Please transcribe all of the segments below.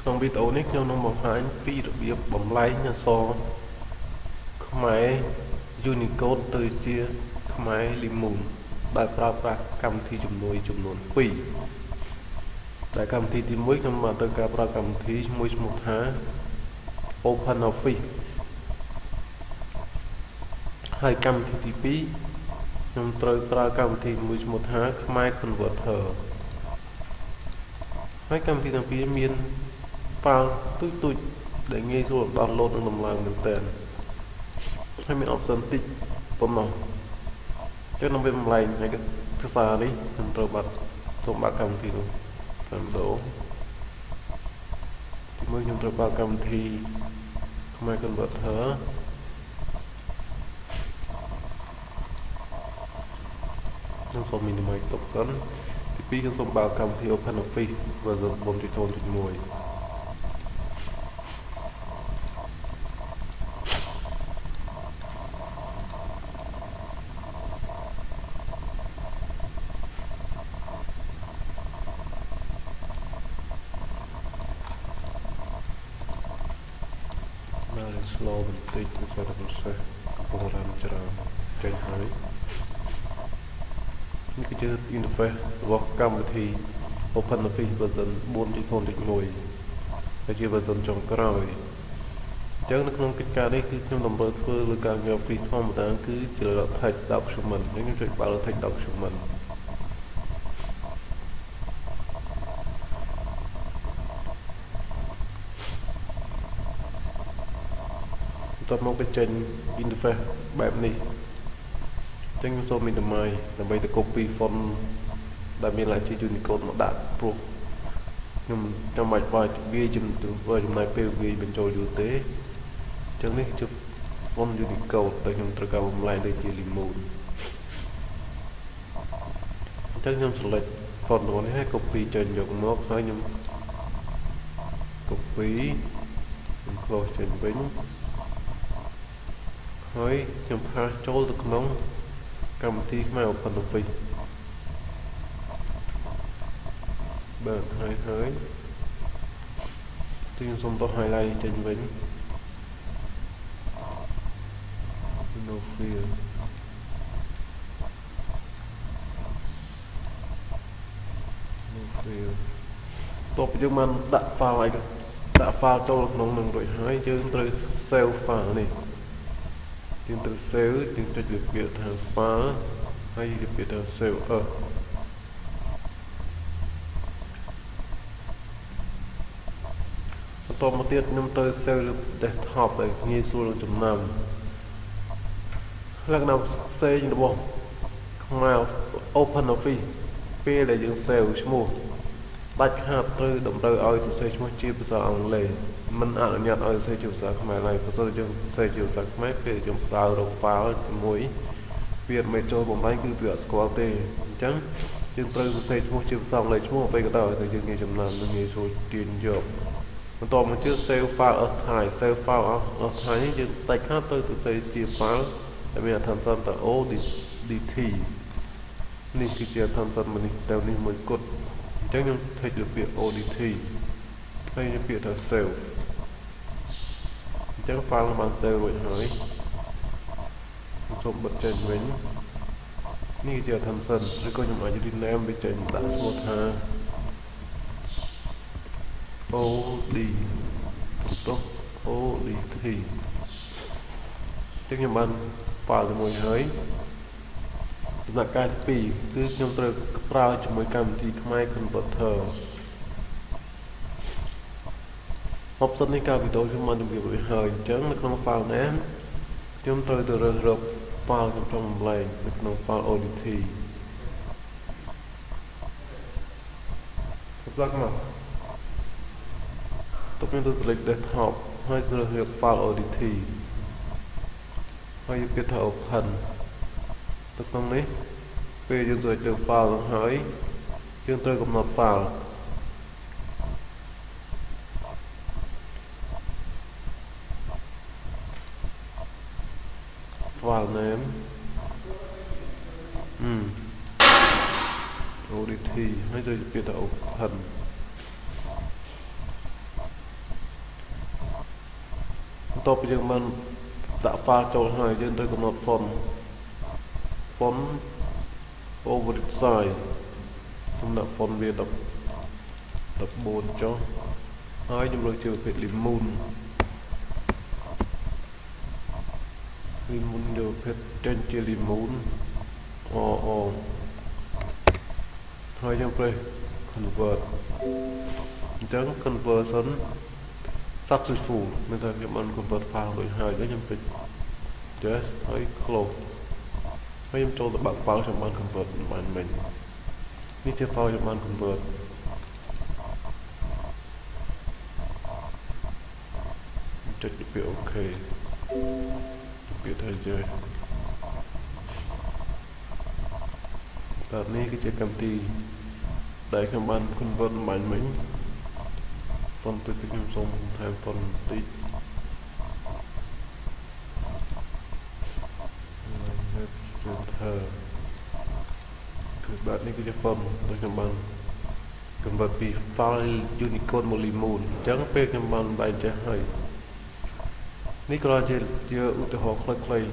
ក្នុងវីដេអូនេះខ្ញុំនឹងបង្ហាញពីរបៀបបំលែងអក្សរខ្មែរ Unicode ទៅជាខ្មែរ Limon ដែលប្រើប្រាស់កម្មវិធីជំនួយចំនួន2ដែលកម្មវិធីទី1ខ្ញុំបានទៅការប្រើកម្មវិធីមួយឈ្មោះថា OpenOffice ហើយកម្មវិធីទី2ខ្ញុំត្រូវប្រើកម្មវិធីមួយឈ្មោះថាខ្មែរ Converter ហើយកម្មវិធីទាំងពីរមានហ្វាល់ទូចៗដែលងាយស្រួលដោនឡូតនិងដំឡើងមែនទែនហើយមាន option តិចប៉ុណ្ណោះចឹងនៅពេលបំលែងឯកសារនេះខ្ញុំត្រូវសូមបើកកម្មវិធីនោះតាមម្ដងទីមួយខ្ញុំត្រូវបើកកម្មវិធីខ្មែរ Converter ខ្ញុំសូម minimize ទុកសិនទី2ខ្ញុំសូមបើកកម្មវិធី OpenOffice version 4.0.1នៅ slow បន្តិចគឺថា process កំពុងរ៉ាំច្រើនចេញហើយនេះគឺជា interface របស់កម្មវិធី OpenOffice version 4.0.1 ដែលជា version ចុងក្រោយអញ្ចឹងនៅក្នុងកិច្ចការនេះគឺខ្ញុំតម្រូវធ្វើលើការងាប់ពីធម្មតាគឺជា text document នេះខ្ញុំចុចបើក text documentបន្ទាប់មកបញ្ចេញ interface បែបនេះអញ្ចឹងខ្ញុំសូម minimize ដើម្បីទៅ copy font ដែលមានលក្ខណៈ Unicode មកដាក់ព្រោះខ្ញុំចាំបាច់វាចំណាយពេលវាបញ្ចូលយូរទេអញ្ចឹងនេះជា font Unicode ដែលខ្ញុំត្រូវការបំលែងដូចជា Limon អញ្ចឹងខ្ញុំ select font របស់នេះហើយ copy ចេញយកមកហើយខ្ញុំ copy ខ្ញុំ close ចេញវិញហើយខ្ញុំផាសចូលទៅក្នុងកម្មវិធីខ្មែរ OpenOffice បើកហើយខ្ញុំសូមបោះ highlight ចេញវិញ no fill តបយើងបានដាក់ file ចូលក្នុងនឹងរួចហើយយើងត្រូវ save file នេះយើងត្រូវ save យើងចុចលើពាក្យថា file ហើយលើពាក្យថា save as បន្តមកទៀតខ្ញុំត្រូវ save លើ desktop ដែលងាយស្រួលចំណាំលក្ខណៈផ្សេងរបស់ខ្មែរ OpenOffice ពេលដែលយើង save ឈ្មោះដាច់ខាតត្រូវតម្រូវឲ្យសរសេរឈ្មោះជាភាសាអង់គ្លេសមិនអនុញ្ញាតឲ្យសរសេរជាភាសាខ្មែរឡើយព្រោះតែយើងសរសេរជាភាសាខ្មែរពេលយើងប្រើរក file ជាមួយវាមិនចូលបំលែងគឺវាអត់ស្គាល់ទេអញ្ចឹងយើងត្រូវសរសេរឈ្មោះជាភាសាអង់គ្លេសឈ្មោះអ្វីក៏ដោយតែយើងងាយចំណាំនិងងាយស្រួលទាញយកបន្តមកទៀត save file as type save file as type នេះយើងដាច់ខាតទៅសរសេរជា file ដែលមានអត្ថន័យថា ODT នេះគឺជាអត្ថន័យមួយនេះទៅនេះមួយគត់អញ្ចឹងខ្ញុំ take លើពាក្យ ODT ហើយពាក្យថា save អញ្ចឹង file បាន save រួចហើយខ្ញុំសូមបិទចេញវិញនេះជាអត្ថន័យឬក៏ខ្ញុំអាច rename វាចេញដាក់ឈ្មោះថា ODT ចឹងខ្ញុំបាន file ជាមួយហើយដំណាក់កាលទី2គឺខ្ញុំត្រូវប្រើជាមួយកម្មវិធីខ្មែរ Converter option នេះកាលវីដេអូខ្ញុំបានជម្រាបរួចហើយអញ្ចឹងនៅក្នុង file ណាខ្ញុំត្រូវទៅរើសរក file ខ្ញុំចង់បំលែងនៅក្នុង file ODT ខ្ញុំមកទៅខ្ញុំទៅ select desktop ហើយរើសរក file ODT ហើយយកពាក្យថា open ទៅក្នុងនេះពេលយើងចូលទៅ file នោះហើយយើងត្រូវកំណត់ file name ODT ហើយចូលពាក្យថា open បន្ទាប់ពីយើងបានដាក់ file ចូលហើយយើងត្រូវកំណត់ font override size ខ្ញុំដាក់ font វា14ចុះហើយខ្ញុំលើកជាប្រភេទ lemon យកប្រភេទចេញជា lemon ហើយយើងប្រេះ convert អញ្ចឹង conversion successful មានន័យថាខ្ញុំបាន convert file រួចហើយខ្ញុំពេច yes ហើយ close ហើយខ្ញុំចូលទៅបាក់ file ខ្ញុំបាន convert បានមិញនេះជា file ខ្ញុំបាន convert ចុចពាក្យ OK ពាក្យថាចេះបាទនេះគឺជាកម្មវិធីដែលខ្ញុំបាន convert បានមិញប៉ុន្តែខ្ញុំសូមថែម font បន្តិចគឺបាទនេះគឺជា font ដែលខ្ញុំបាន convert ពី file Unicode មក Lemon អញ្ចឹងពេលខ្ញុំបានបែងចែកហើយនេះគ្រាន់ជាឧទាហរណ៍ខ្លីៗ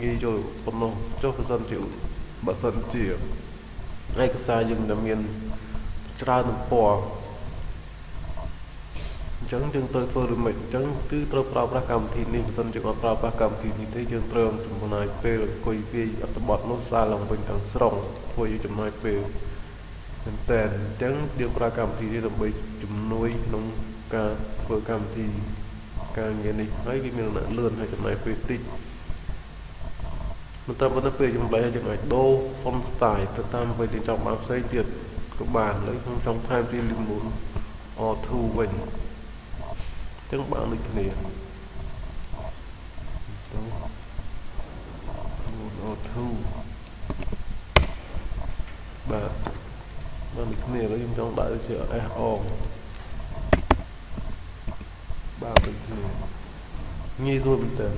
ងាយយល់ប៉ុណ្ណោះចុះបើសិនជាឯកសារយើងដែលមានច្រើនទំព័រអញ្ចឹងយើងត្រូវធ្វើឬមិនអញ្ចឹងគឺត្រូវប្រើប្រាស់កម្មវិធីនេះបើសិនជាអត់ប្រើប្រាស់កម្មវិធីនេះទេយើងត្រូវចំណាយពេលអង្គុយវាយអត្ថបទនោះសារឡើងវិញទាំងស្រុងធ្វើឲ្យចំណាយពេលមែនតើអញ្ចឹងយើងប្រើកម្មវិធីនេះដើម្បីជំនួយក្នុងការធ្វើកម្មវិធីការងារនេះហើយវាមានលក្ខណៈលឿនហើយចំណាយពេលតិចមិនតាមប៉ុន្តែពេលចម្លែកយើងអាចដូរ font style ទៅតាមអ្វីដែលចង់បានផ្សេងទៀតក៏បានហើយខ្ញុំចង់ថែមជា Lemon R2 វិញអញ្ចឹងបានដូចគ្នាទៅ R2 បាទបានដូចគ្នាឥឡូវខ្ញុំចង់ដាក់ជា SO បាទដូចគ្នាងាយស្រួលមែនតើ